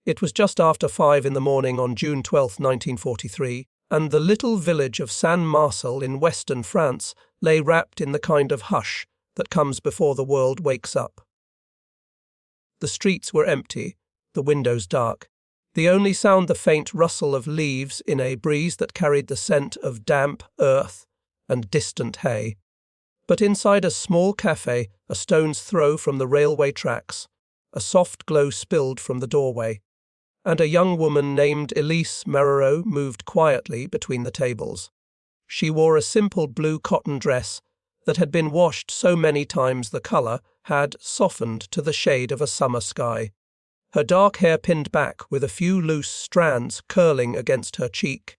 It was just after 5 in the morning on June 12, 1943, and the little village of Saint-Marcel in western France lay wrapped in the kind of hush that comes before the world wakes up. The streets were empty, the windows dark. The only sound the faint rustle of leaves in a breeze that carried the scent of damp earth and distant hay. But inside a small cafe, a stone's throw from the railway tracks, a soft glow spilled from the doorway, and a young woman named Elise Marorrow moved quietly between the tables. She wore a simple blue cotton dress that had been washed so many times the colour had softened to the shade of a summer sky. Her dark hair pinned back with a few loose strands curling against her cheek.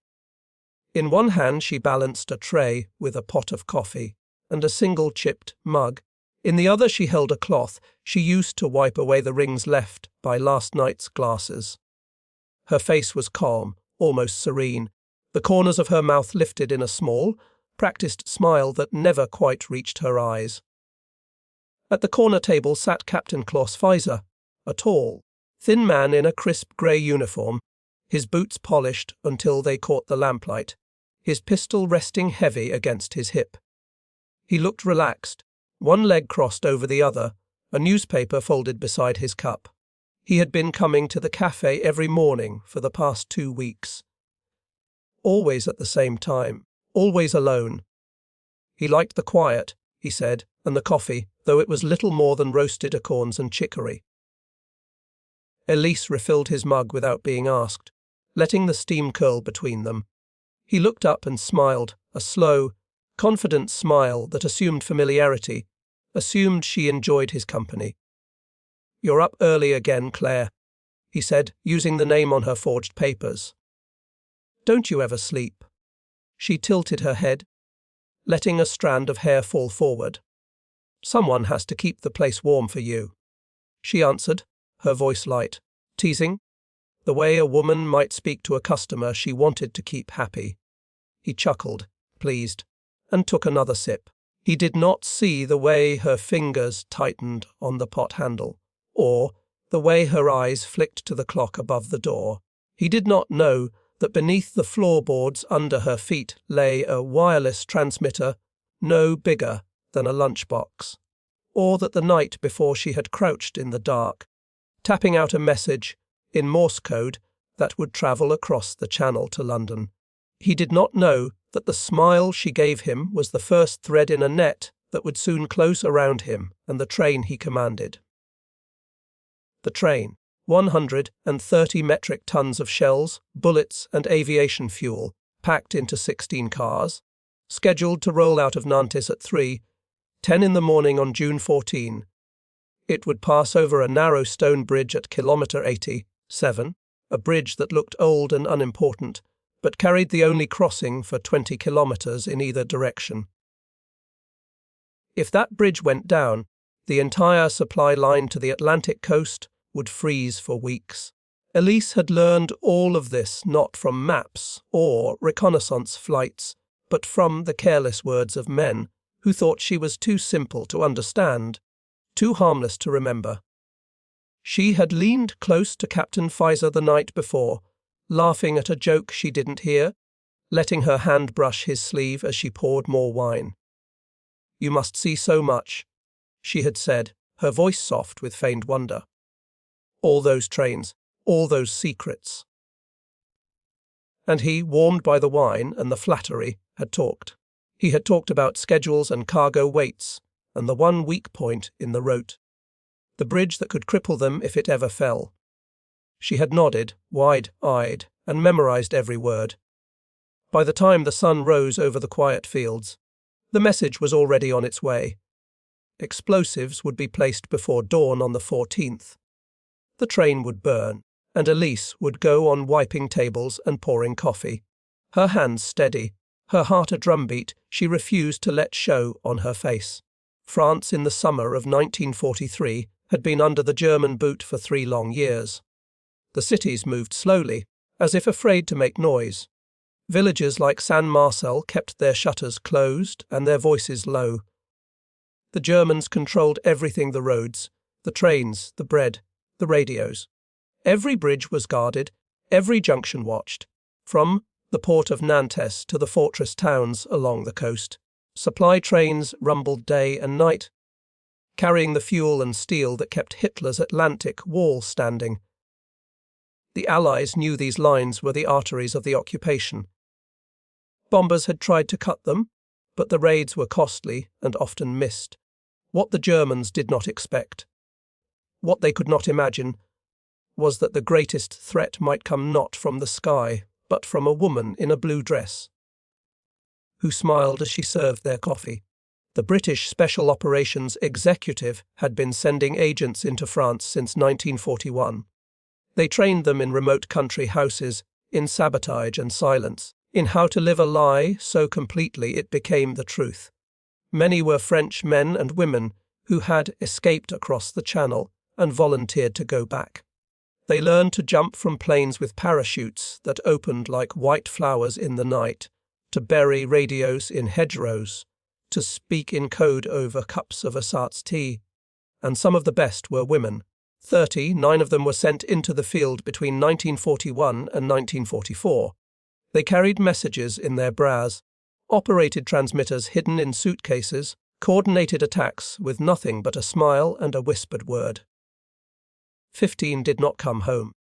In one hand she balanced a tray with a pot of coffee and a single chipped mug. In the other she held a cloth she used to wipe away the rings left by last night's glasses. Her face was calm, almost serene, the corners of her mouth lifted in a small, practiced smile that never quite reached her eyes. At the corner table sat Captain Klaus Pfizer, a tall, thin man in a crisp grey uniform, his boots polished until they caught the lamplight, his pistol resting heavy against his hip. He looked relaxed, one leg crossed over the other, a newspaper folded beside his cup. He had been coming to the cafe every morning for the past 2 weeks. Always at the same time, always alone. He liked the quiet, he said, and the coffee, though it was little more than roasted acorns and chicory. Elise refilled his mug without being asked, letting the steam curl between them. He looked up and smiled, a slow, confident smile that assumed familiarity, assumed she enjoyed his company. "You're up early again, Claire," he said, using the name on her forged papers. "Don't you ever sleep?" She tilted her head, letting a strand of hair fall forward. "Someone has to keep the place warm for you," she answered, her voice light, teasing, the way a woman might speak to a customer she wanted to keep happy. He chuckled, pleased, and took another sip. He did not see the way her fingers tightened on the pot handle, or the way her eyes flicked to the clock above the door. He did not know that beneath the floorboards under her feet lay a wireless transmitter no bigger than a lunchbox, or that the night before she had crouched in the dark, tapping out a message in Morse code that would travel across the channel to London. He did not know that the smile she gave him was the first thread in a net that would soon close around him and the train he commanded. The train, 130 metric tons of shells, bullets and aviation fuel, packed into 16 cars, scheduled to roll out of Nantes at 3:10 in the morning on June 14. It would pass over a narrow stone bridge at kilometre 87, a bridge that looked old and unimportant, but carried the only crossing for 20 kilometres in either direction. If that bridge went down, the entire supply line to the Atlantic coast would freeze for weeks. Elise had learned all of this not from maps or reconnaissance flights, but from the careless words of men who thought she was too simple to understand, too harmless to remember. She had leaned close to Captain Pfizer the night before, laughing at a joke she didn't hear, letting her hand brush his sleeve as she poured more wine. "You must see so much," she had said, her voice soft with feigned wonder. "All those trains, all those secrets." And he, warmed by the wine and the flattery, had talked. He had talked about schedules and cargo weights, and the one weak point in the route, the bridge that could cripple them if it ever fell. She had nodded, wide-eyed, and memorized every word. By the time the sun rose over the quiet fields, the message was already on its way. Explosives would be placed before dawn on the 14th. The train would burn, and Elise would go on wiping tables and pouring coffee. Her hands steady, her heart a drumbeat she refused to let show on her face. France in the summer of 1943 had been under the German boot for 3 long years. The cities moved slowly, as if afraid to make noise. Villages like Saint-Marcel kept their shutters closed and their voices low. The Germans controlled everything: the roads, the trains, the bread, the radios. Every bridge was guarded, every junction watched, from the port of Nantes to the fortress towns along the coast. Supply trains rumbled day and night, carrying the fuel and steel that kept Hitler's Atlantic Wall standing. The Allies knew these lines were the arteries of the occupation. Bombers had tried to cut them, but the raids were costly and often missed. What the Germans did not expect, what they could not imagine, was that the greatest threat might come not from the sky, but from a woman in a blue dress, who smiled as she served their coffee. The British Special Operations Executive had been sending agents into France since 1941. They trained them in remote country houses, in sabotage and silence, in how to live a lie so completely it became the truth. Many were French men and women who had escaped across the Channel and volunteered to go back. They learned to jump from planes with parachutes that opened like white flowers in the night, to bury radios in hedgerows, to speak in code over cups of ersatz tea, and some of the best were women. 39 of them were sent into the field between 1941 and 1944. They carried messages in their bras, operated transmitters hidden in suitcases, coordinated attacks with nothing but a smile and a whispered word. 15 did not come home.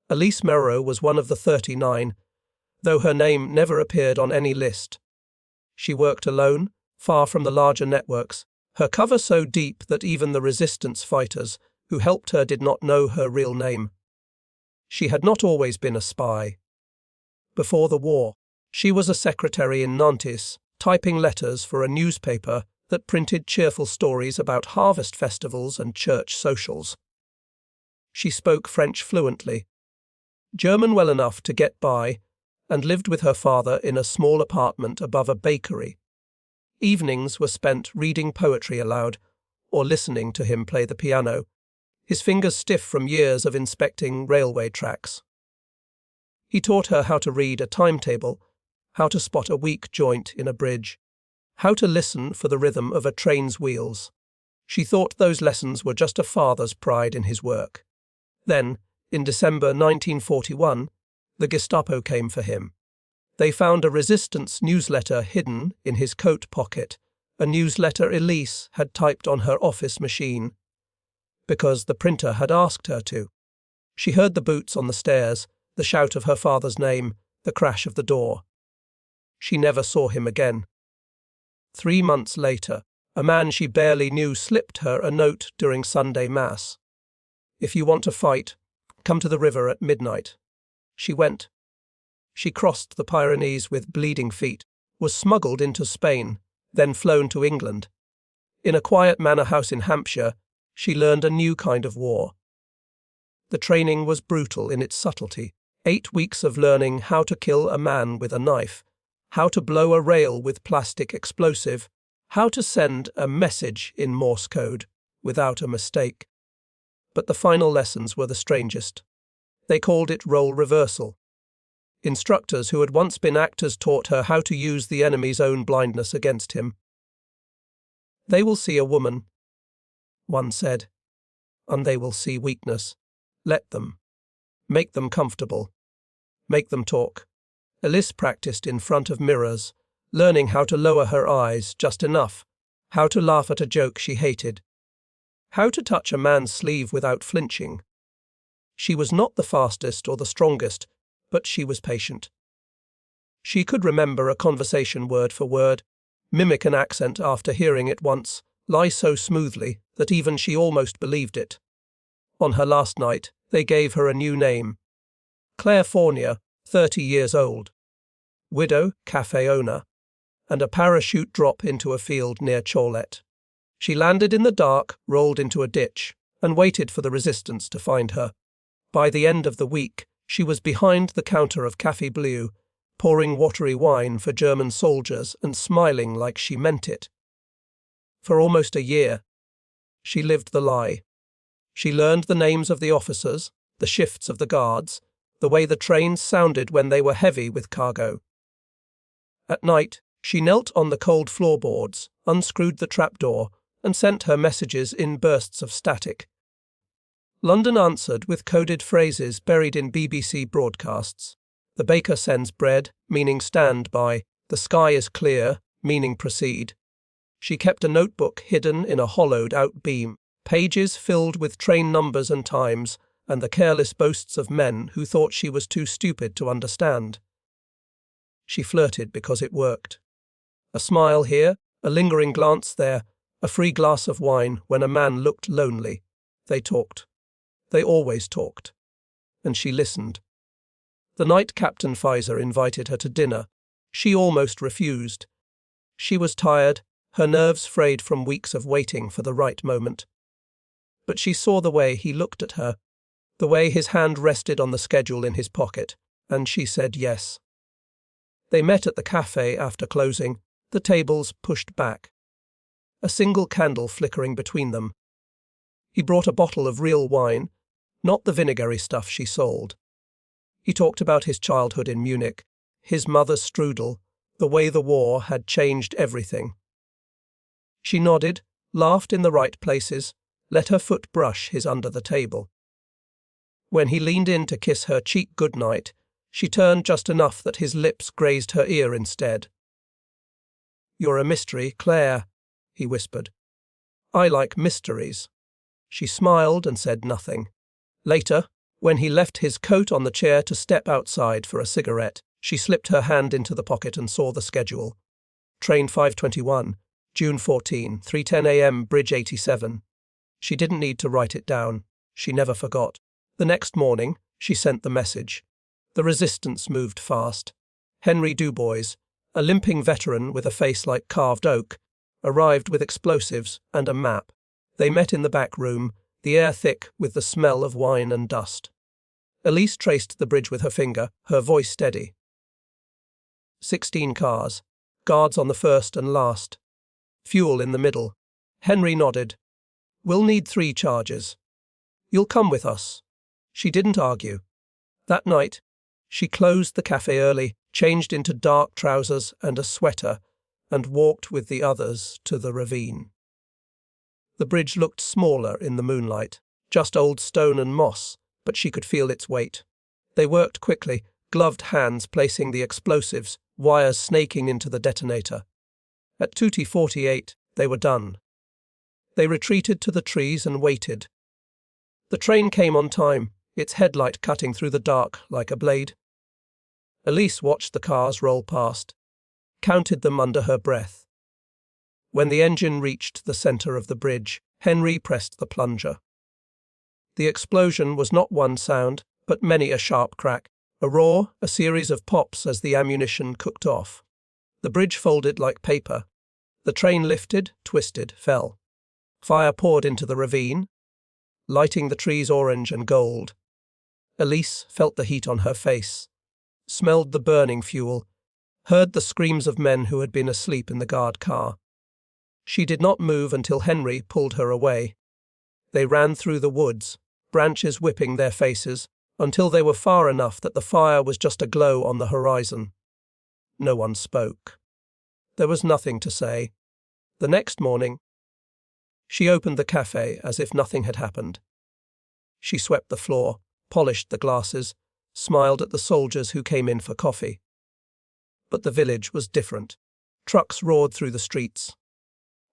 Elise Marorrow was one of the 39, though her name never appeared on any list. She worked alone, far from the larger networks, her cover so deep that even the resistance fighters who helped her did not know her real name. She had not always been a spy. Before the war, she was a secretary in Nantes, typing letters for a newspaper that printed cheerful stories about harvest festivals and church socials. She spoke French fluently, German well enough to get by, and lived with her father in a small apartment above a bakery. Evenings were spent reading poetry aloud or listening to him play the piano, his fingers stiff from years of inspecting railway tracks. He taught her how to read a timetable, how to spot a weak joint in a bridge, how to listen for the rhythm of a train's wheels. She thought those lessons were just a father's pride in his work. Then, in December 1941, the Gestapo came for him. They found a resistance newsletter hidden in his coat pocket, a newsletter Elise had typed on her office machine, because the printer had asked her to. She heard the boots on the stairs, the shout of her father's name, the crash of the door. She never saw him again. 3 months later, a man she barely knew slipped her a note during Sunday Mass. "If you want to fight, come to the river at midnight." She went. She crossed the Pyrenees with bleeding feet, was smuggled into Spain, then flown to England. In a quiet manor house in Hampshire, she learned a new kind of war. The training was brutal in its subtlety. 8 weeks of learning how to kill a man with a knife, how to blow a rail with plastic explosive, how to send a message in Morse code without a mistake. But the final lessons were the strangest. They called it role reversal. Instructors who had once been actors taught her how to use the enemy's own blindness against him. "They will see a woman," one said, "and they will see weakness. Let them. Make them comfortable. Make them talk." Elise practiced in front of mirrors, learning how to lower her eyes just enough, how to laugh at a joke she hated, how to touch a man's sleeve without flinching. She was not the fastest or the strongest, but she was patient. She could remember a conversation word for word, mimic an accent after hearing it once, lie so smoothly that even she almost believed it. On her last night, they gave her a new name. Claire Fournier, 30 years old. Widow, cafe owner, and a parachute drop into a field near Cholet. She landed in the dark, rolled into a ditch, and waited for the resistance to find her. By the end of the week, she was behind the counter of Café Bleu, pouring watery wine for German soldiers and smiling like she meant it. For almost a year, she lived the lie. She learned the names of the officers, the shifts of the guards, the way the trains sounded when they were heavy with cargo. At night, she knelt on the cold floorboards, unscrewed the trapdoor, and sent her messages in bursts of static. London answered with coded phrases buried in BBC broadcasts. The baker sends bread, meaning stand by. The sky is clear, meaning proceed. She kept a notebook hidden in a hollowed-out beam, pages filled with train numbers and times, and the careless boasts of men who thought she was too stupid to understand. She flirted because it worked. A smile here, a lingering glance there, a free glass of wine when a man looked lonely. They talked. They always talked. And she listened. The night Captain Pfizer invited her to dinner, she almost refused. She was tired, her nerves frayed from weeks of waiting for the right moment. But she saw the way he looked at her, the way his hand rested on the schedule in his pocket, and she said yes. They met at the cafe after closing, the tables pushed back. A single candle flickering between them. He brought a bottle of real wine, not the vinegary stuff she sold. He talked about his childhood in Munich, his mother's strudel, the way the war had changed everything. She nodded, laughed in the right places, let her foot brush his under the table. When he leaned in to kiss her cheek goodnight, she turned just enough that his lips grazed her ear instead. "You're a mystery, Claire," he whispered. "I like mysteries." She smiled and said nothing. Later, when he left his coat on the chair to step outside for a cigarette, she slipped her hand into the pocket and saw the schedule. Train 521, June 14, 3:10 a.m., Bridge 87. She didn't need to write it down. She never forgot. The next morning, she sent the message. The resistance moved fast. Henry Dubois, a limping veteran with a face like carved oak, arrived with explosives and a map. They met in the back room, the air thick with the smell of wine and dust. Elise traced the bridge with her finger, her voice steady. 16 cars, guards on the first and last. Fuel in the middle. Henry nodded. "We'll need 3 charges. You'll come with us." She didn't argue. That night, she closed the cafe early, changed into dark trousers and a sweater, and walked with the others to the ravine. The bridge looked smaller in the moonlight, just old stone and moss, but she could feel its weight. They worked quickly, gloved hands placing the explosives, wires snaking into the detonator. At 2:48, they were done. They retreated to the trees and waited. The train came on time, its headlight cutting through the dark like a blade. Elise watched the cars roll past, counted them under her breath. When the engine reached the centre of the bridge, Henry pressed the plunger. The explosion was not one sound, but many a sharp crack, a roar, a series of pops as the ammunition cooked off. The bridge folded like paper. The train lifted, twisted, fell. Fire poured into the ravine, lighting the trees orange and gold. Elise felt the heat on her face, smelled the burning fuel, heard the screams of men who had been asleep in the guard car. She did not move until Henry pulled her away. They ran through the woods, branches whipping their faces, until they were far enough that the fire was just a glow on the horizon. No one spoke. There was nothing to say. The next morning, she opened the cafe as if nothing had happened. She swept the floor, polished the glasses, smiled at the soldiers who came in for coffee. But the village was different. Trucks roared through the streets.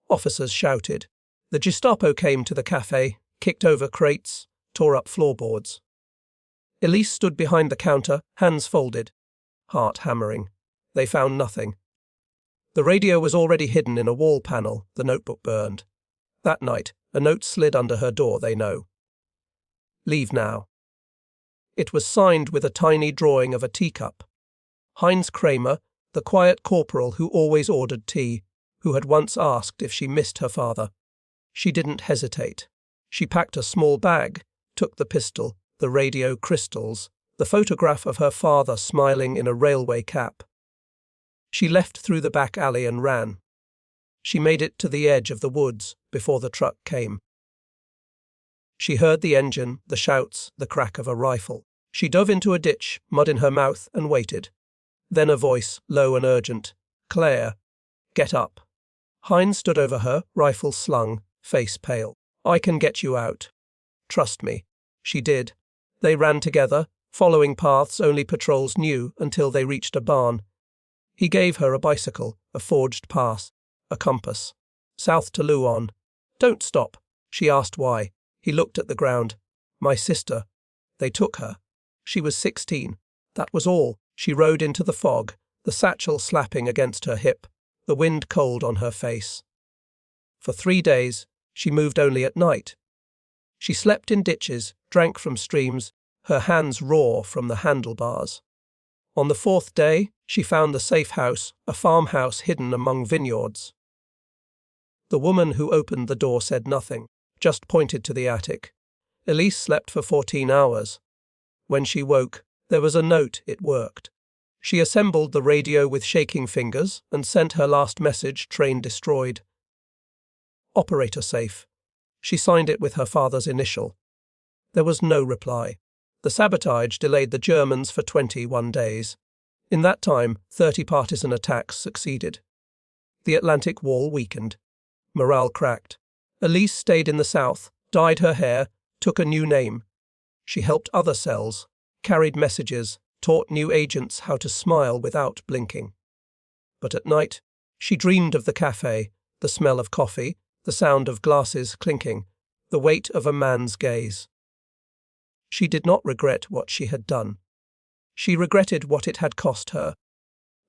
Officers shouted. The Gestapo came to the cafe, kicked over crates, tore up floorboards. Elise stood behind the counter, hands folded, heart hammering. They found nothing. The radio was already hidden in a wall panel, the notebook burned. That night, a note slid under her door, they know. "Leave now." It was signed with a tiny drawing of a teacup. Heinz Kramer, the quiet corporal who always ordered tea, who had once asked if she missed her father. She didn't hesitate. She packed a small bag, took the pistol, the radio crystals, the photograph of her father smiling in a railway cap. She left through the back alley and ran. She made it to the edge of the woods before the truck came. She heard the engine, the shouts, the crack of a rifle. She dove into a ditch, mud in her mouth, and waited. Then a voice, low and urgent. "Claire, get up." Heinz stood over her, rifle slung, face pale. "I can get you out. Trust me." She did. They ran together, following paths only patrols knew until they reached a barn. He gave her a bicycle, a forged pass, a compass. South to Luon. Don't stop. She asked why. He looked at the ground. My sister. They took her. She was 16. That was all. She rode into the fog, the satchel slapping against her hip, the wind cold on her face. For 3 days, she moved only at night. She slept in ditches, drank from streams, her hands raw from the handlebars. On the 4th day, she found the safe house, a farmhouse hidden among vineyards. The woman who opened the door said nothing, just pointed to the attic. Elise slept for 14 hours. When she woke, there was a note. It worked. She assembled the radio with shaking fingers and sent her last message, train destroyed. Operator safe. She signed it with her father's initial. There was no reply. The sabotage delayed the Germans for 21 days. In that time, 30 partisan attacks succeeded. The Atlantic Wall weakened. Morale cracked. Elise stayed in the south, dyed her hair, took a new name. She helped other cells, carried messages, taught new agents how to smile without blinking. But at night, she dreamed of the cafe, the smell of coffee, the sound of glasses clinking, the weight of a man's gaze. She did not regret what she had done. She regretted what it had cost her.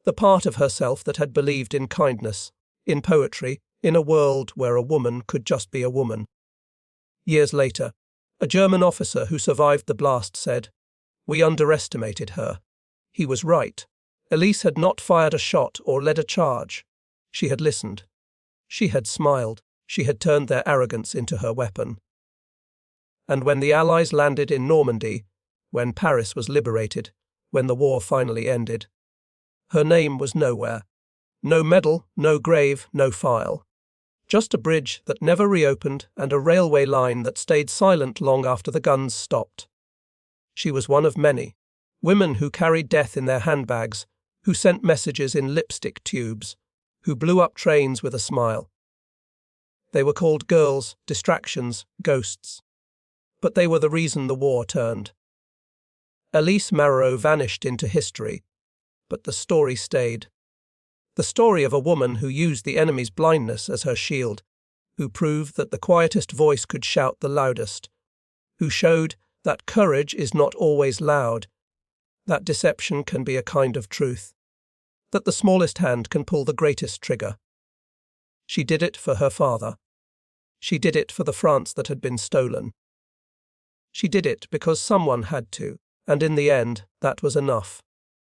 The part of herself that had believed in kindness, in poetry, in a world where a woman could just be a woman. Years later, a German officer who survived the blast said, "We underestimated her." He was right. Elise had not fired a shot or led a charge. She had listened. She had smiled. She had turned their arrogance into her weapon. And when the Allies landed in Normandy, when Paris was liberated, when the war finally ended, her name was nowhere. No medal, no grave, no file. Just a bridge that never reopened and a railway line that stayed silent long after the guns stopped. She was one of many. Women who carried death in their handbags, who sent messages in lipstick tubes, who blew up trains with a smile. They were called girls, distractions, ghosts. But they were the reason the war turned. Elise Marorrow vanished into history, but the story stayed. The story of a woman who used the enemy's blindness as her shield, who proved that the quietest voice could shout the loudest, who showed that courage is not always loud, that deception can be a kind of truth, that the smallest hand can pull the greatest trigger. She did it for her father. She did it for the France that had been stolen. She did it because someone had to, and in the end, that was enough.